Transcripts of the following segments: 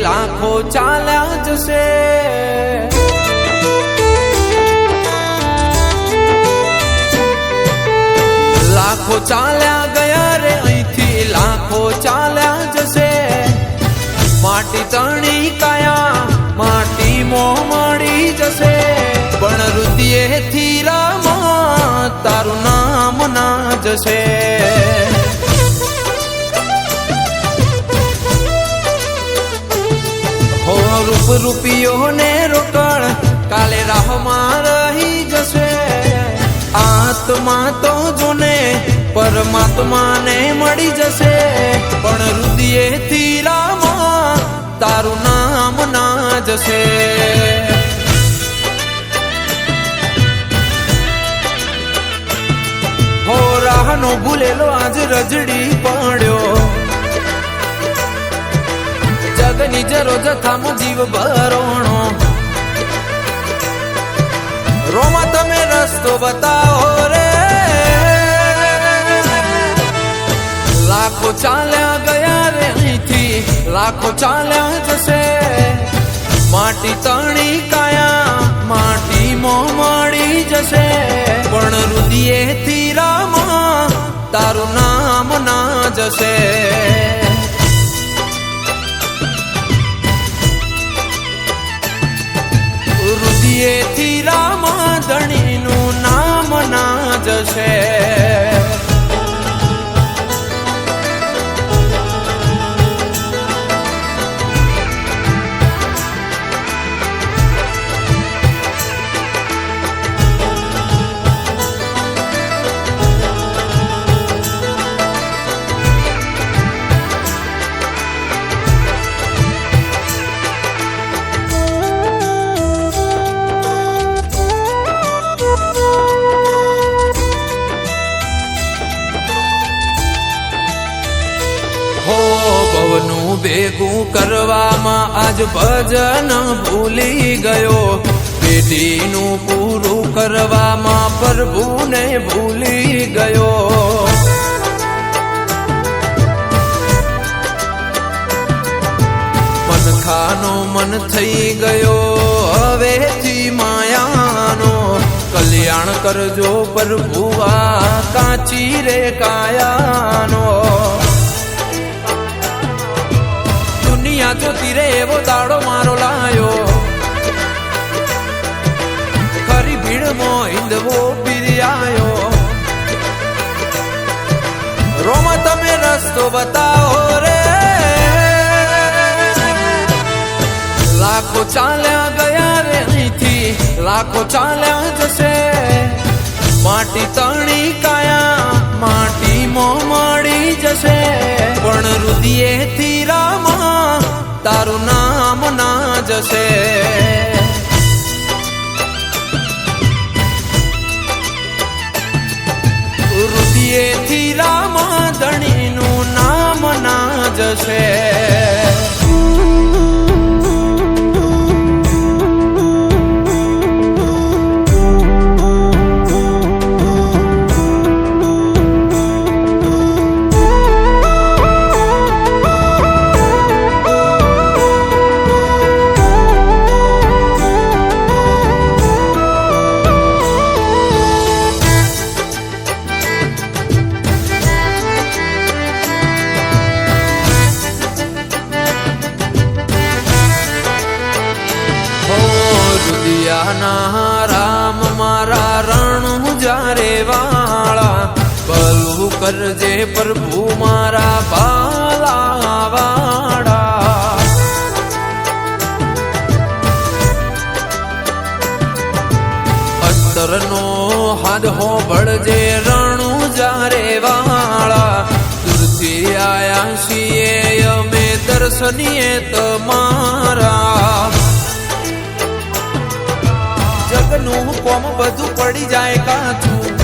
લાખો ચાલ્યા જશે, લાખો ચાલ્યા ગયા રે અહીંથી, લાખો ચાલ્યા જશે. માટી તણી કાયા માટી મોં મળી જશે, પણ રુદિયેથી રામા તારું નામ ના જશે. રૂપ રૂપિયો ને રોકડ કાલે રાહમાં રહી જશે. આત્મા તો જોને પરમાત્મા ને મળી જશે, પણ રુદિયેથી રામા તારું નામ ના જશે. હો રાહનો ભૂલેલો આજ રજડી પડ્યો, જગની જરો જથામાં જીવ ભરોણો. રોમા તમે રસ્તો બતાવો રે, લાખો ચાલ્યા ગયા રે અહીંથી, લાખો ચાલ્યા જશે. માટી તણી કાયા માટી મોં મળી જશે, પણ રુદિયેથી રામા તારું નામ ના જશે. રુદિયેથી રામા ધણીનું નામ ના જશે. ભેગું કરવામાં આજ ભજન ભૂલી ગયો, પેઢીનું પૂરું કરવામાં પ્રભુને ભૂલી ગયો. મન દેખાનો મન થઈ ગયો હવેથી માયાનો કલ્યાણ કરજો પ્રભુઆ કાચી રે કાયાનો દુનિયા જોતી રે એવો દાડો મારો લાયો ખરી ભીડમાં હિંદવો બિરિયાયો રોમા તમે રસ્તો બતાવો રે લાખો ચાલ્યા ગયા રે અહીંથી લાખો ચાલ્યા જશે માટી તણી કાયા માટીમાં મળી જશે પણ રુદિયેથી રામા તારું નામ ના જશે રુદિયેથી રામા ધણીનું નામ ના જશે રામ મારા રણું જારે વાળા ભલું કરજે પ્રભુ મારા બાલા વાળા અંતરનો હાથ હો બળજે રણું જારે વાળા દૂરથી આયા છીએ અમે દર્શનીએ તમારા જગનું કોમ બધું પડી જાય કાચું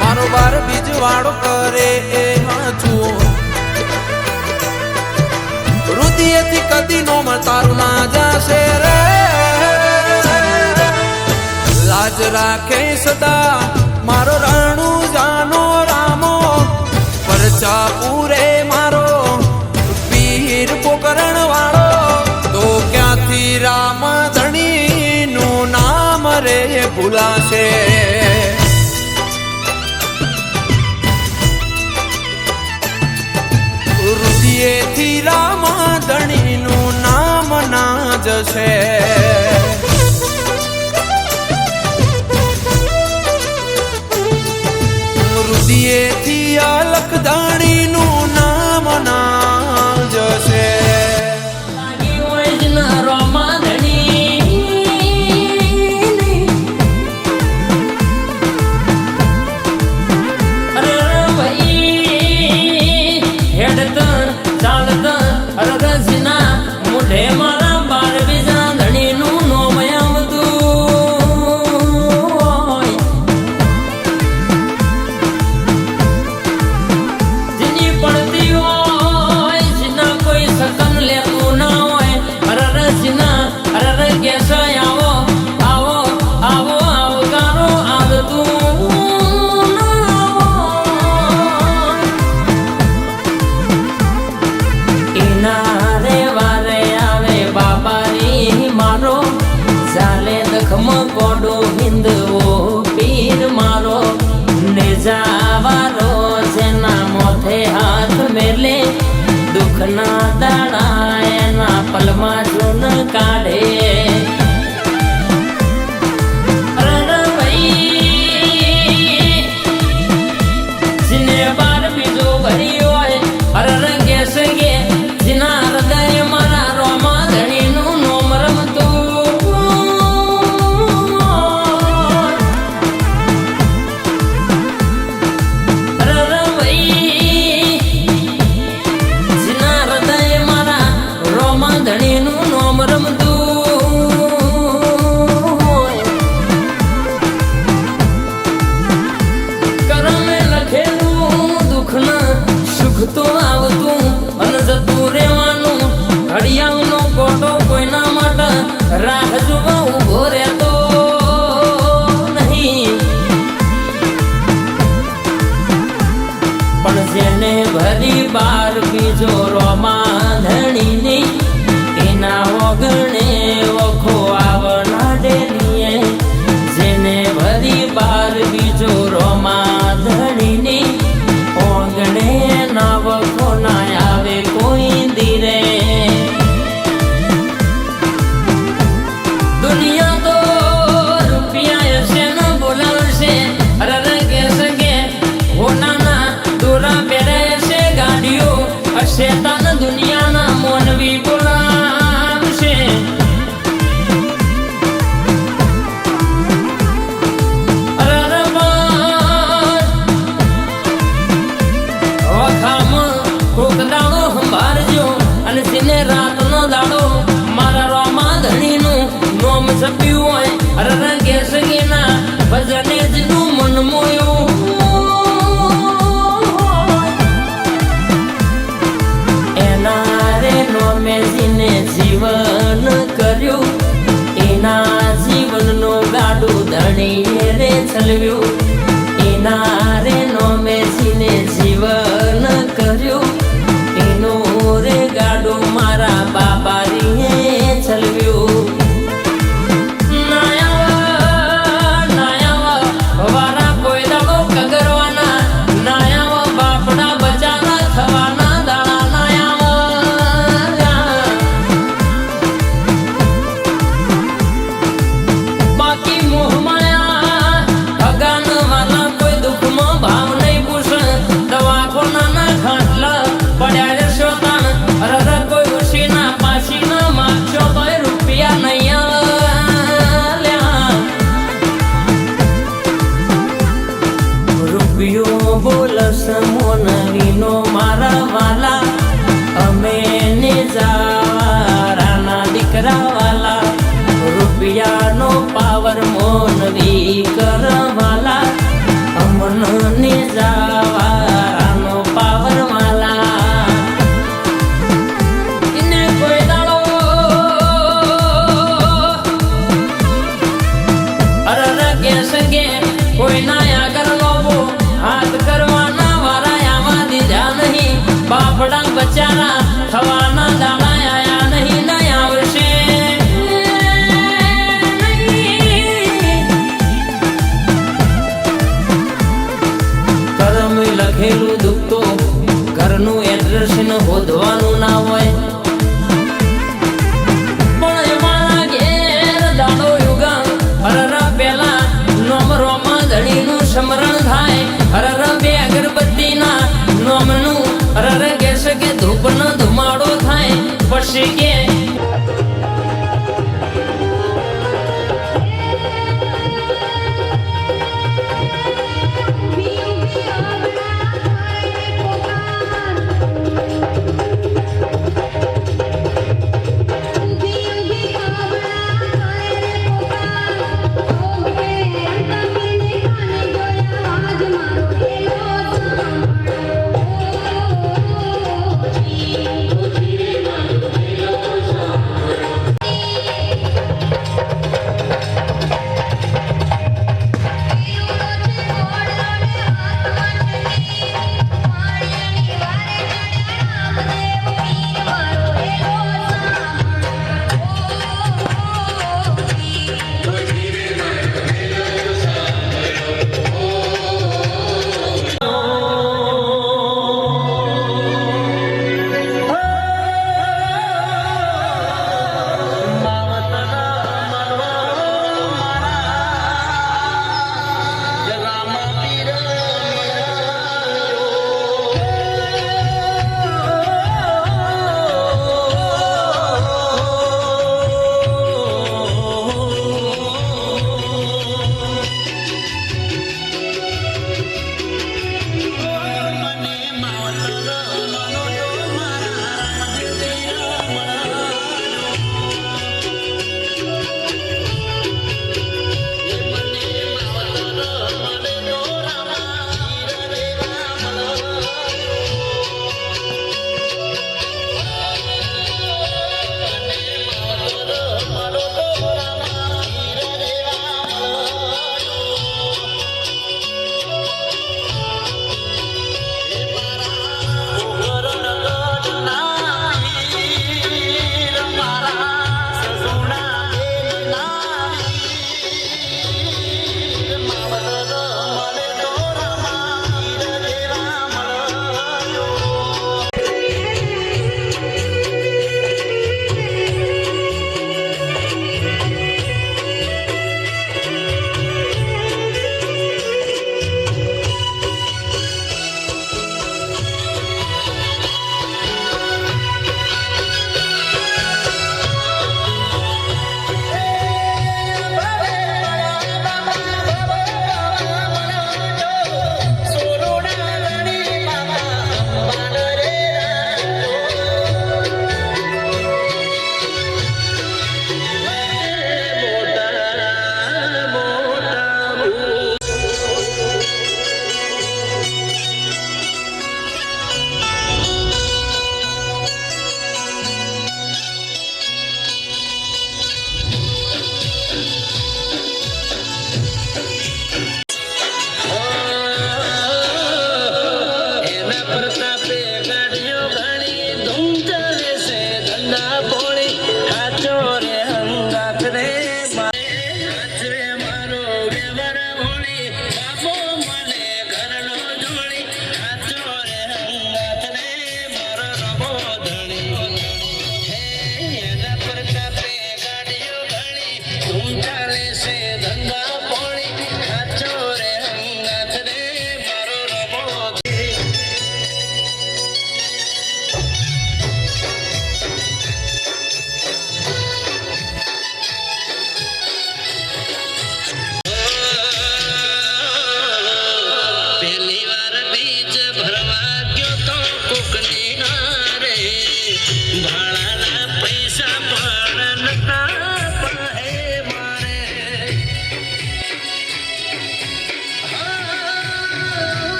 મારો બાર બીજ વાળો કરે એ હાચું રુદિયેથી કદી નો તારું ના જશે રે લાજ રાખે સદા મારો રાણું જાનો રામો પરચા પૂરે મારો પીર પોકરણ વાળો તો ક્યાંથી રામ રે ભૂલાશે રુદિયેથી રામા ધણીનું નામ ના જશે રુદિયેથી અલખ ધણીનું નામ ના જશે દુઃખના દાડા એના પલમાં જૂન કાઢે જીને બાર બીજો ભરી હોય અરર ગેસ ગે જીના હૃદય મારા રોમા ધણીનું નોમ રમતું અરર ધણીનું નોમ રમતું છપ્યું હોય અરે રંગે સંગીના ભજને જનું મન મોયું એના રે નોમે જીને જીવન કર્યું એના જીવનનો ગાડું ધણીએ રે છલવ્યું એના રે નોમે જીને જીવન કર્યું એનું રે ગાડું મારા બાબારીએ છલવ્યું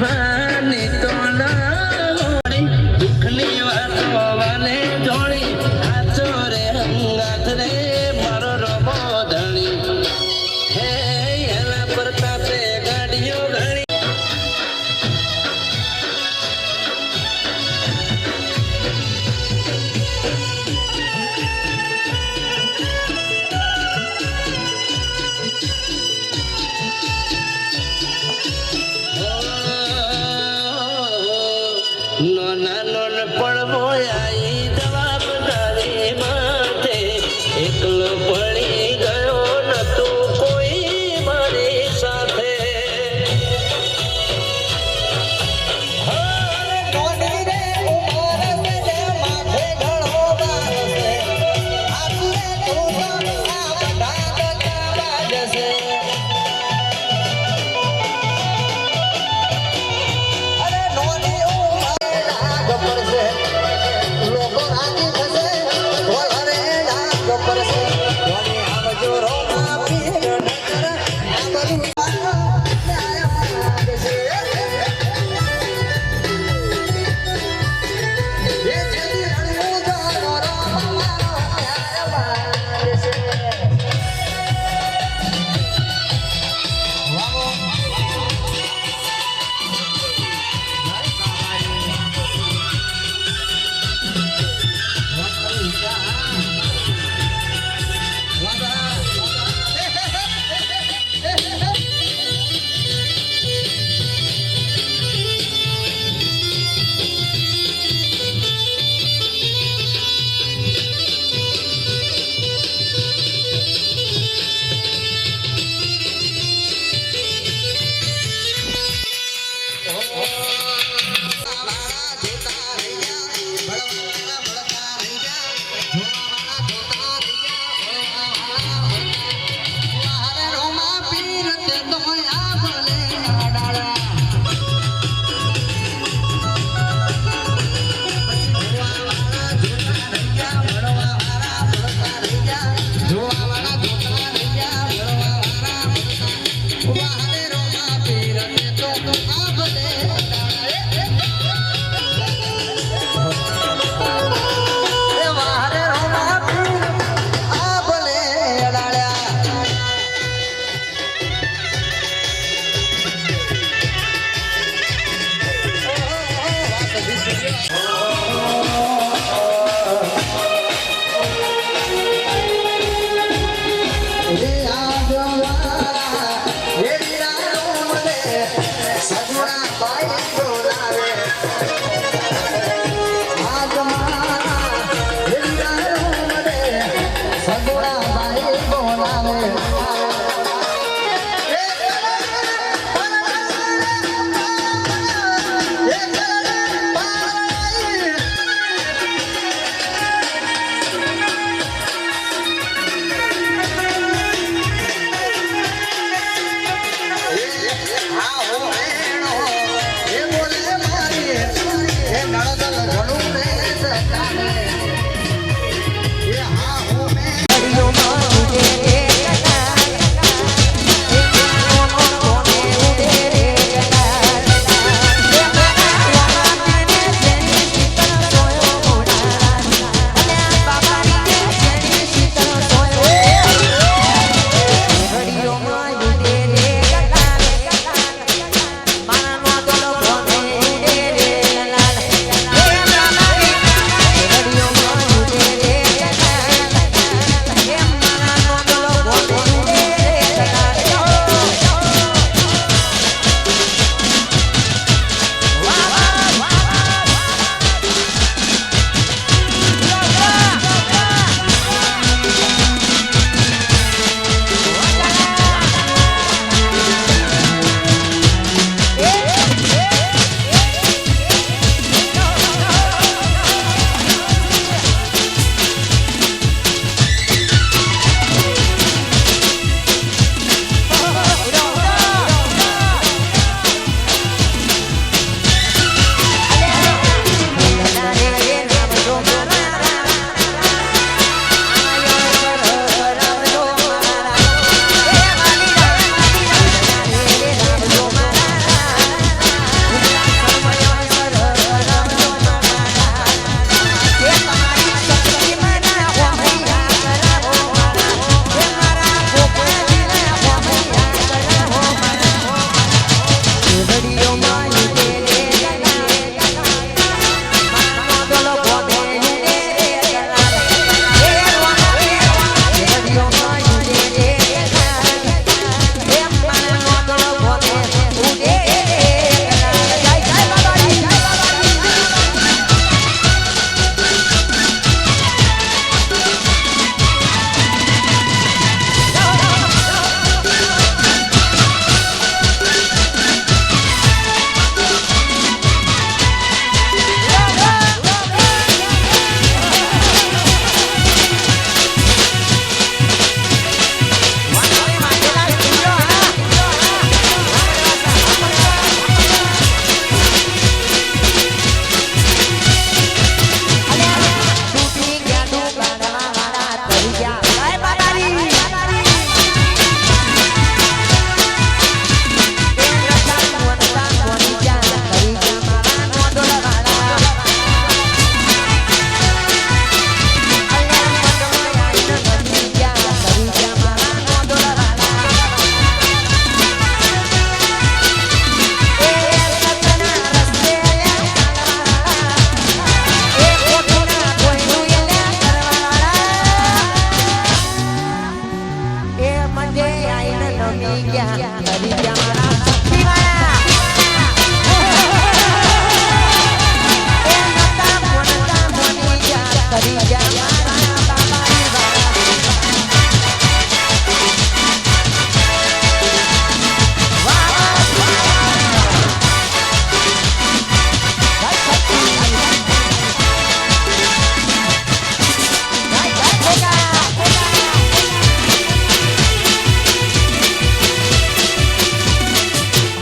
જીવાની તોલા દુઃખની વાતો વાલે જોડી આચો રે હંગાથ રે મારો રમો ધણી હે એના પ્રતાપે ગાડીઓ ઘણી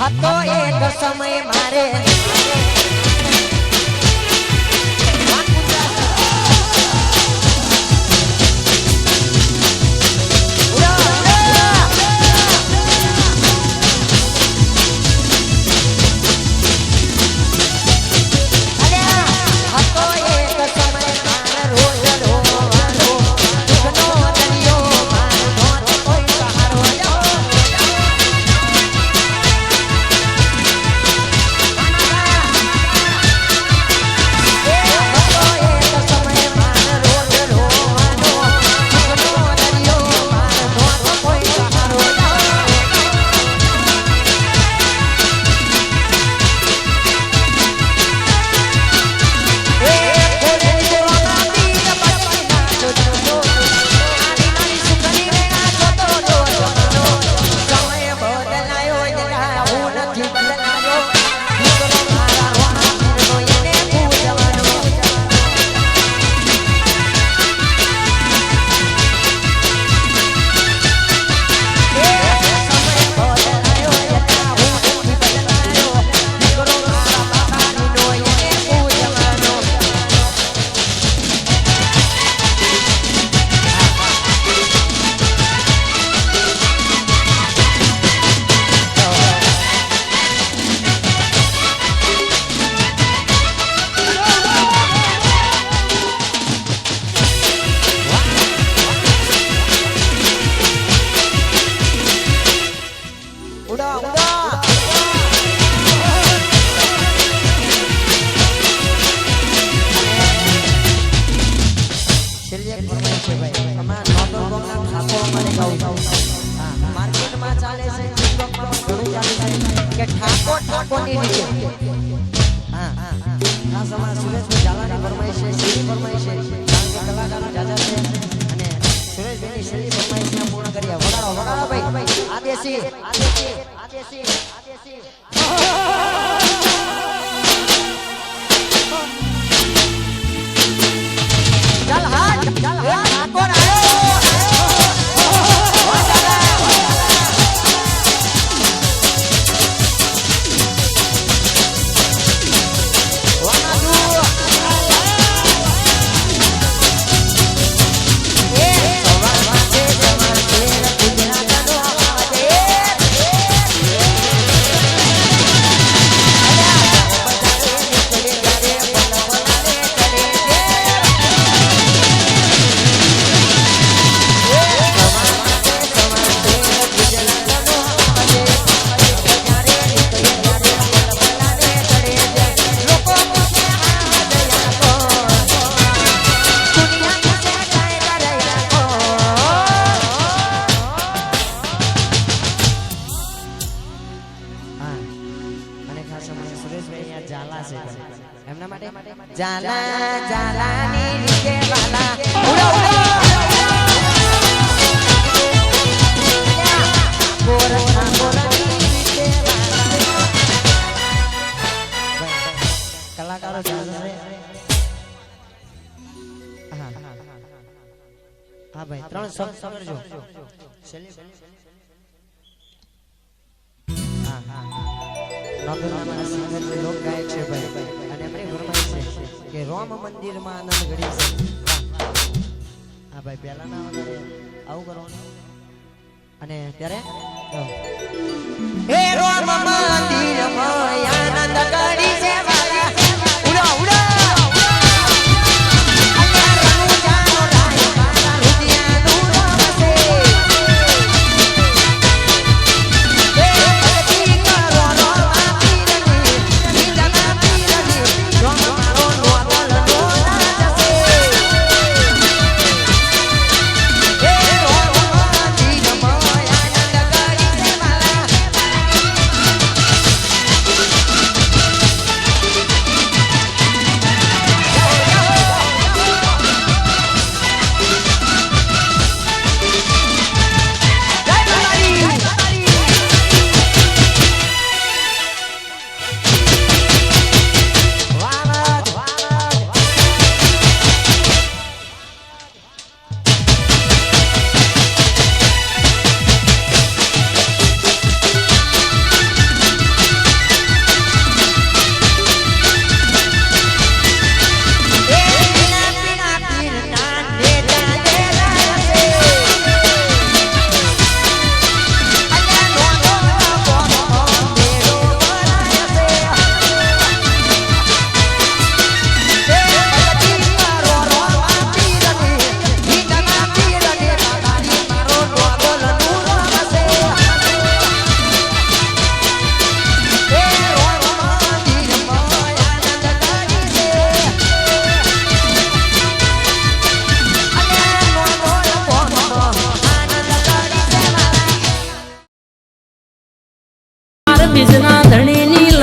હતો એક સમય મારે जाला जालानी नीचे वाला उड़ो उड़ो गोरखा गोरखी नीचे वाला कलाकारों जाने हाँ भाई त्रण सब समझो हाँ हाँ नौकरमाना सिंगर लोक गायक છે ભાઈ અને એમની ફરમાઈશ છે કે રોમ મંદિરમાં આનંદ ઘડી છે હા ભાઈ પહેલાના વગર આવું કરવાનું અને ત્યારે હે રોમ મંદિરમાં આનંદ ઘડી છે વાલા ઉડો ઉડો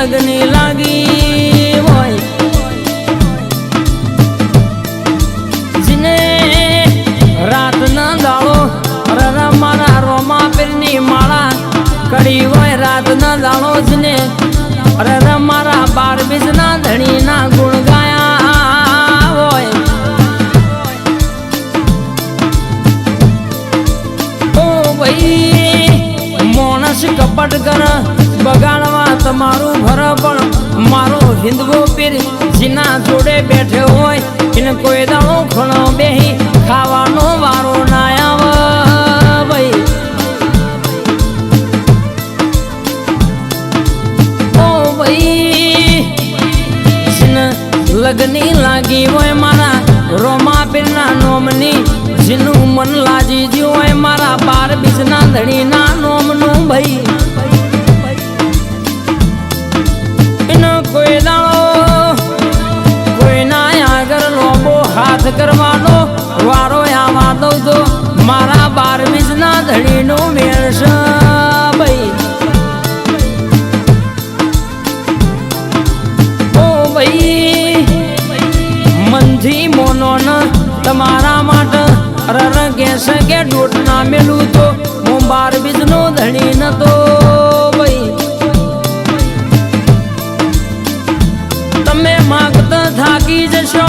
લગની લાગી હોય જીને રાત ના દાડો અરે મારા રોમા પીરની માળા કડી હોય રાત ના દાડો જીને અરે મારા 12 બીજના ધણી ના ગુણ ગાયા હોય માણસ કપટ કર બગાડવા તમારું ઘર પણ મારો હિન્દવો પીર જીના જોડે બેઠે હોય એને કોઈ દાણો ખણો બેહી ખાવાનો વારો ના આવે ભાઈ ઓ ભાઈ જીને લગની લાગી હોય મારા રોમા પીરના નોમની જેનું મન લાજી જ્યું હોય મારા 12 બીજના ધણીના નોમનું ભાઈ એનો કોઈ દાડો કોઈના આગળ લોબો હાથ કરવાનો વારો આવા દઉં તો મારા 12 બીજના ધણીનો મેળ છે ભાઈ ઓ ભાઈ મનથી મોનો ન તમારા માટે રર કેસે કે ડોટ ના મેલું તો હું 12 બીજનો ધણી નતો ભાઈ તમે માગતા થાકી જશો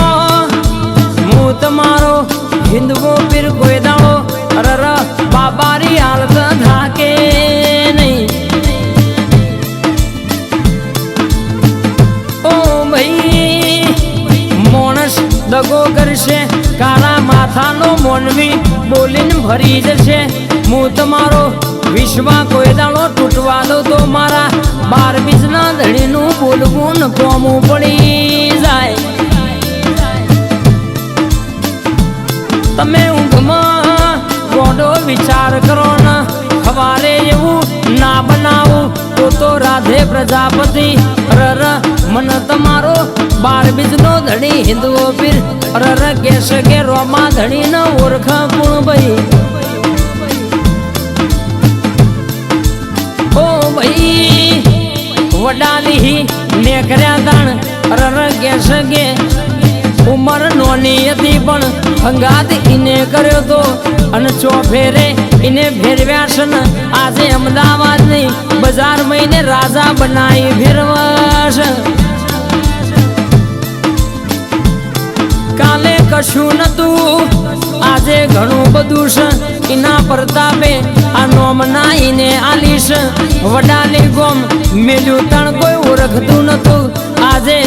હું તમારો હિન્દવો પીર કોઈ દાડો રર બાબારી હાલત થાકે નહીં ઓ ભાઈ માણસ દગો કરશે કાળા માથાનો મોનવી બોલીને ભરી જશે હું તમારો વિશ્વા કોઈ દાડો તૂટવા દો તો મારા 12 બીજના ધણીનું બોલવું ન કોમું પડી જાય તમે ઊંઘમાં ગોડો વિચાર કરો ને સવારે એવું ના બનાવું તો રાધે પ્રજાપતિ રર મન તમારો 12 બીજનો ધણી હિન્દુઓ પીર રર કેસ કે રોમા ધણી ન ઓળખ કોણ ભાઈ ઓ ભાઈ વડાલી નેકર્યા દાણ રર કેસ કે ઉમર નોની હતી પણ હંગાત ઈને કર્યો તો અને ચોફેરે ઈને ફેરવ્યા છે ને આજે અમદાવાદ ની બજાર મહિને રાજા બનાવી ફેરવાશ કાલે કશું નતું આજે ઘણું બધું છે એના પ્રતાપે આ નોમના ઈને આલીશ વડાલી ગોમ મેલ્યું તણ કોઈ ઓળખતું નતું આજે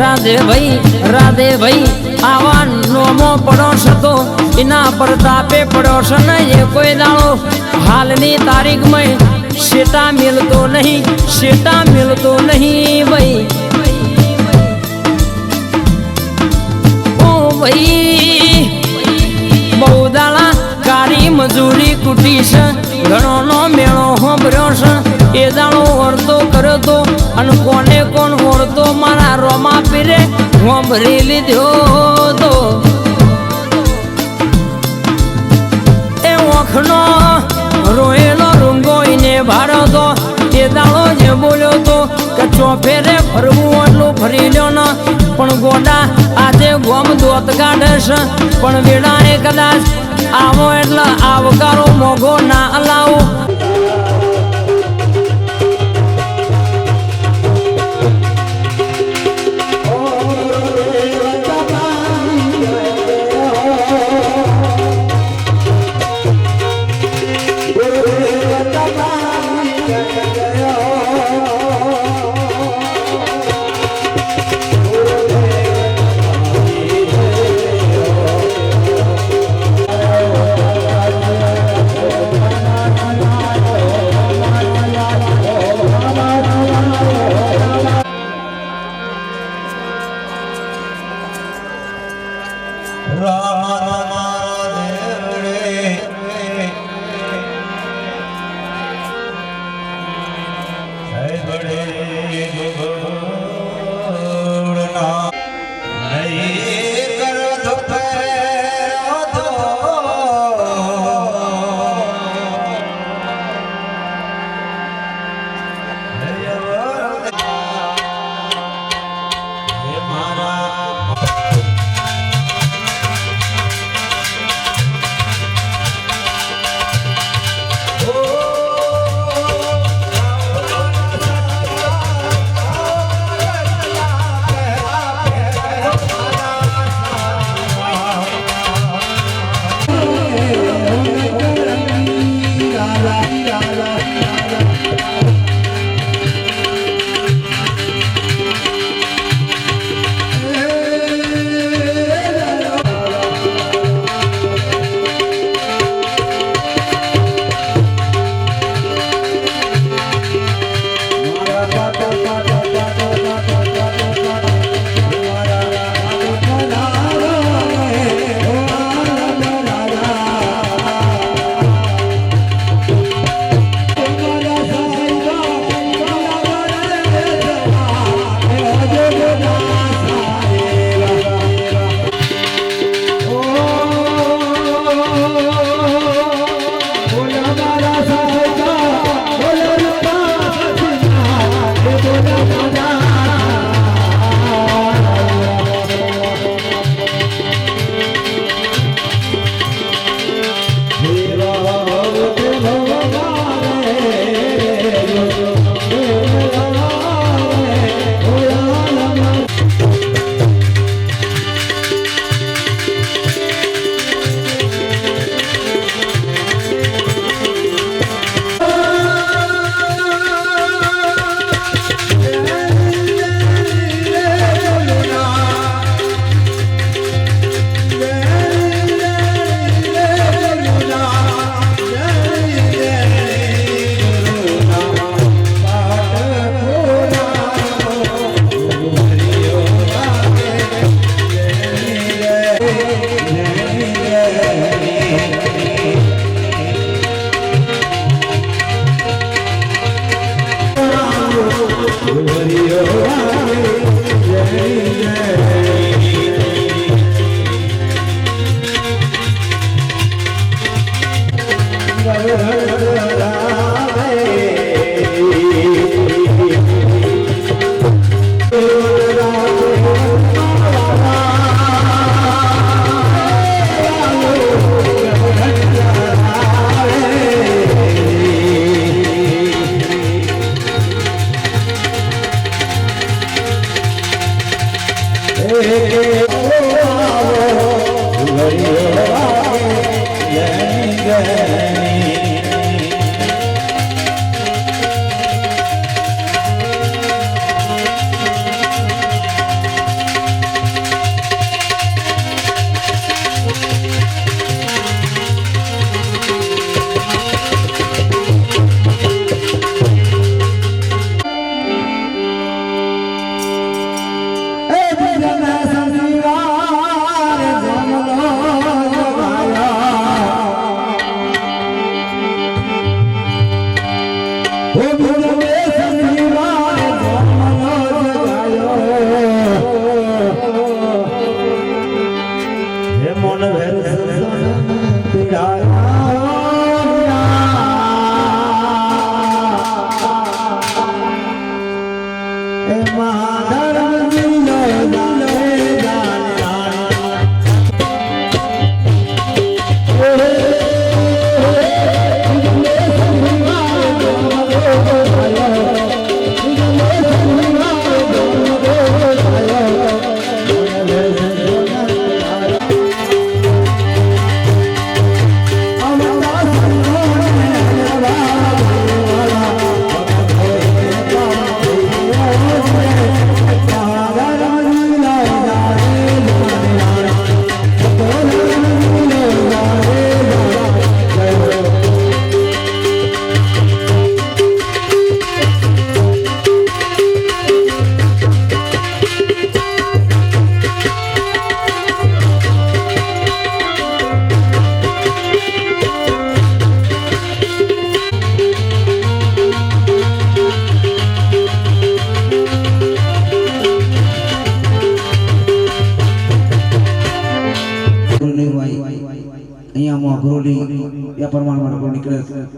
રાધે ભાઈ આવા નોમો પડોશ હતો એના પ્રતાપે પડોશ ને એ કોઈ દાડો હાલની તારીખમાં શેટા મિલતો નહીં ભાઈ ઓ ભાઈ બહુ દાડા કારી મજૂરી કુટી છે ઘણો નો મેળો હોંભર્યો છે એ દાડો ઓળતો કર્યો તો અને કોને કોણ ઓળતો મારા રોમા પીરે હોંભરી લીધો તો એ ઓખનો રોયેલો રૂંગો ઈને ભાડો તો એ દાડો જે બોલ્યો તો કે ચોફેરે ફરવું એટલું ફરી લ્યો ને પણ ગોડા આજે ગોમ દોત કાઢે છે પણ વેળાએ કદાચ આવો એટલે આવકારો મોઘો ના અલાવું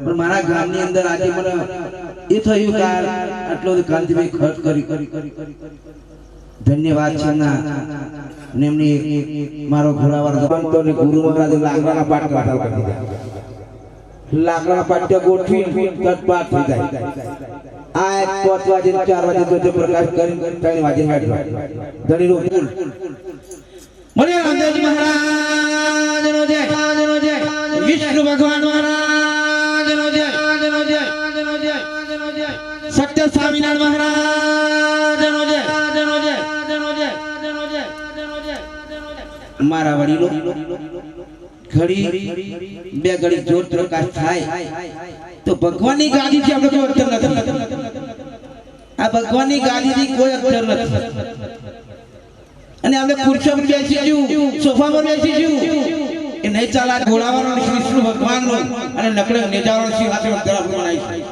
પણ મારા ગામની અંદર આજે મને એ થયું કે આટલો કાંતિભાઈ ખર્ચ કરી ધન્યવાદ છે ના ને એમની મારો ઘોડાવાર ગણતો ને ગુરુ મહારાજ લાકડાના પાટ કાઢા કરી દીધા લાકડાના પાટ્યા ગોઠવી તટ પાટ થઈ જાય આ 5 વાગે 4 વાગે તો પ્રકાશ કરી 3 વાગે ધણી નો ફૂલ મને રામદેવજી મહારાજનો જય વિષ્ણુ ભગવાન મહારાજનો જય સત્ય સ્વામિનારાયણ મહારાજનો જય મારા વડીલો ઘડી બે ઘડી જોર પ્રકાશ થાય તો ભગવાનની ગાદી થી આપણે કોઈ અક્ષર નથી આ ભગવાનની ગાદી થી કોઈ અક્ષર નથી અને આપણે ખુરશી પર બેસીશું સોફા પર બેસીશું એ નહીં ચાલે ઘોડાવાળો વિષ્ણુ ભગવાનનો અને નકળે નેજાવાળો સિંહાસન તરફ બનાવી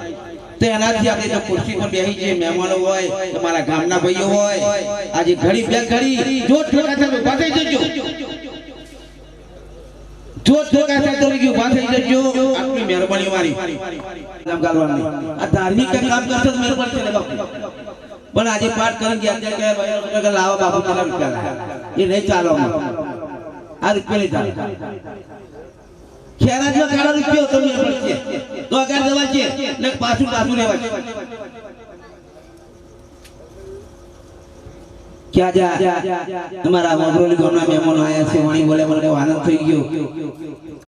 તો એનાથી આપણે જો ખુરશી પર બેસી જઈએ મહેમાનો હોય તમારા ગામના ભાઈઓ હોય આજે ઘડી બે ઘડી જો ઠોકા થાય ઉભા થઈ જજો જો ઠોકા થાય તો ઉભા થઈ જજો આટલી મહેરબાની મારી નામ ગાલવાની આ ધાર્મિક કામ કરશો તો મહેરબાની છે બાપુ પણ આજે પાઠ કરી ગયા કે લાવો બાપુ મારા રૂપિયા એ નહીં ચાલો આ રૂપિયા નહીં ચાલે ખેરાજમાં કાળો રૂપિયો તો મેં પડશે તો આગળ જવા છે ને પાછું રહેવા છે ક્યાં જા અમારા મગરોલી ગામના મહેમાનો આયા છે વાણી બોલે મને આનંદ થઈ ગયો